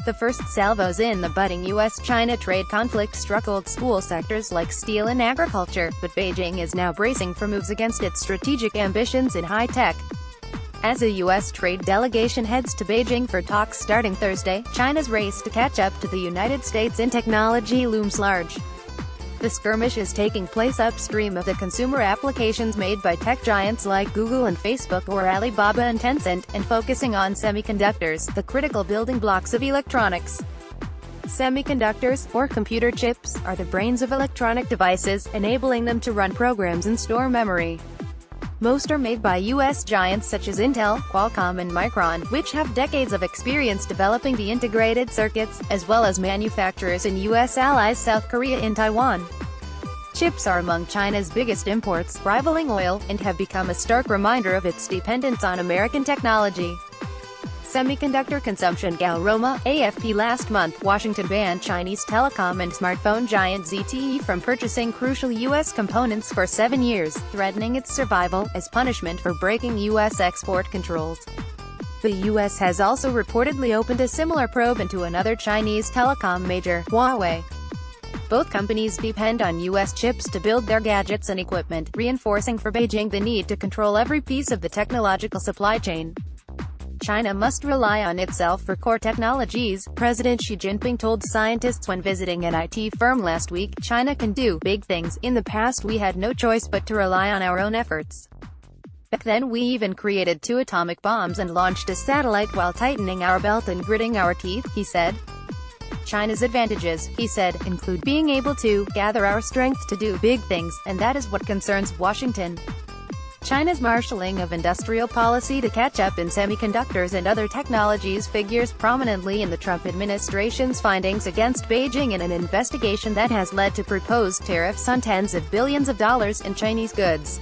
The first salvos in the budding U.S.-China trade conflict struck old school sectors like steel and agriculture, but Beijing is now bracing for moves against its strategic ambitions in high-tech. As a U.S. trade delegation heads to Beijing for talks starting Thursday, China's race to catch up to the United States in technology looms large. The skirmish is taking place upstream of the consumer applications made by tech giants like Google and Facebook or Alibaba and Tencent, and focusing on semiconductors, the critical building blocks of electronics. Semiconductors, or computer chips, are the brains of electronic devices, enabling them to run programs and store memory. Most are made by U.S. giants such as Intel, Qualcomm and Micron, which have decades of experience developing the integrated circuits, as well as manufacturers in U.S. allies South Korea and Taiwan. Chips are among China's biggest imports, rivaling oil, and have become a stark reminder of its dependence on American technology. Semiconductor consumption Galroma, AFP. Last month, Washington banned Chinese telecom and smartphone giant ZTE from purchasing crucial U.S. components for 7 years, threatening its survival, as punishment for breaking U.S. export controls. The U.S. has also reportedly opened a similar probe into another Chinese telecom major, Huawei. Both companies depend on U.S. chips to build their gadgets and equipment, reinforcing for Beijing the need to control every piece of the technological supply chain. China must rely on itself for core technologies, President Xi Jinping told scientists when visiting an IT firm last week. China can do big things. In the past we had no choice but to rely on our own efforts. Back then we even created 2 atomic bombs and launched a satellite while tightening our belt and gritting our teeth, he said. China's advantages, he said, include being able to gather our strength to do big things, and that is what concerns Washington. China's marshalling of industrial policy to catch up in semiconductors and other technologies figures prominently in the Trump administration's findings against Beijing in an investigation that has led to proposed tariffs on tens of billions of dollars in Chinese goods.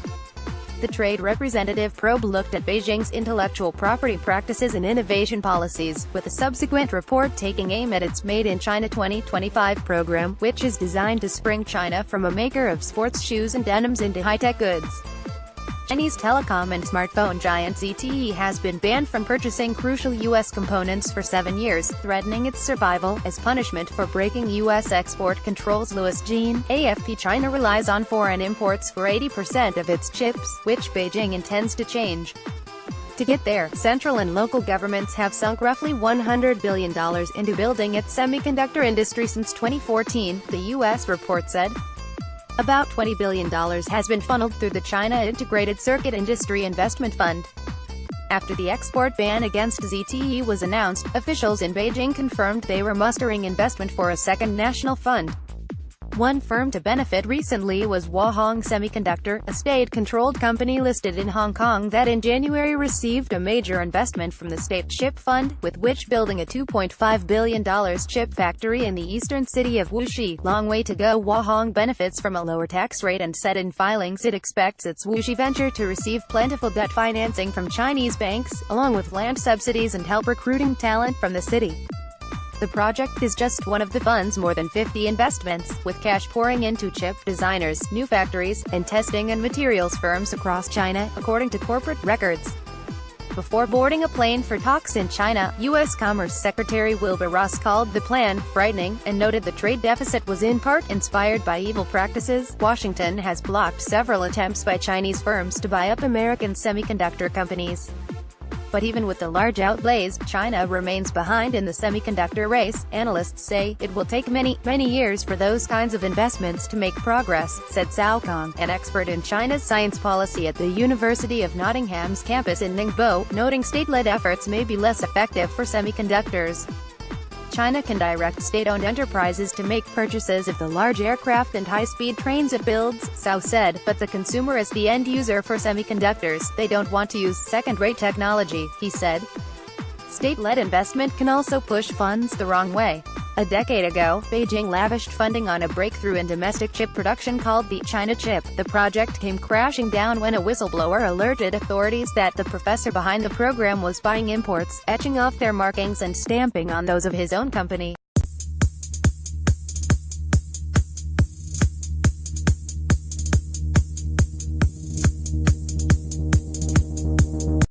The Trade Representative probe looked at Beijing's intellectual property practices and innovation policies, with a subsequent report taking aim at its Made in China 2025 program, which is designed to spring China from a maker of sports shoes and denims into high-tech goods. Chinese telecom and smartphone giant ZTE has been banned from purchasing crucial U.S. components for 7 years, threatening its survival, as punishment for breaking U.S. export controls. Louis Jean, AFP. China relies on foreign imports for 80% of its chips, which Beijing intends to change. To get there, central and local governments have sunk roughly $100 billion into building its semiconductor industry since 2014, the U.S. report said. About $20 billion has been funneled through the China Integrated Circuit Industry Investment Fund. After the export ban against ZTE was announced, officials in Beijing confirmed they were mustering investment for a second national fund. One firm to benefit recently was Huahong Semiconductor, a state-controlled company listed in Hong Kong that in January received a major investment from the State Chip Fund, with which building a $2.5 billion chip factory in the eastern city of Wuxi. Long way to go. Huahong benefits from a lower tax rate and said in filings it expects its Wuxi venture to receive plentiful debt financing from Chinese banks, along with land subsidies and help recruiting talent from the city. The project is just one of the fund's more than 50 investments, with cash pouring into chip designers, new factories, and testing and materials firms across China, according to corporate records. Before boarding a plane for talks in China, U.S. Commerce Secretary Wilbur Ross called the plan frightening, and noted the trade deficit was in part inspired by evil practices. Washington has blocked several attempts by Chinese firms to buy up American semiconductor companies. But even with the large outlays, China remains behind in the semiconductor race. Analysts say it will take many years for those kinds of investments to make progress, said Cao Kong, an expert in China's science policy at the University of Nottingham's campus in Ningbo, noting state-led efforts may be less effective for semiconductors. China can direct state-owned enterprises to make purchases of the large aircraft and high-speed trains it builds, Cao said, but the consumer is the end user for semiconductors. They don't want to use second-rate technology, he said. State-led investment can also push funds the wrong way. A decade ago, Beijing lavished funding on a breakthrough in domestic chip production called the China Chip. The project came crashing down when a whistleblower alerted authorities that the professor behind the program was buying imports, etching off their markings and stamping on those of his own company.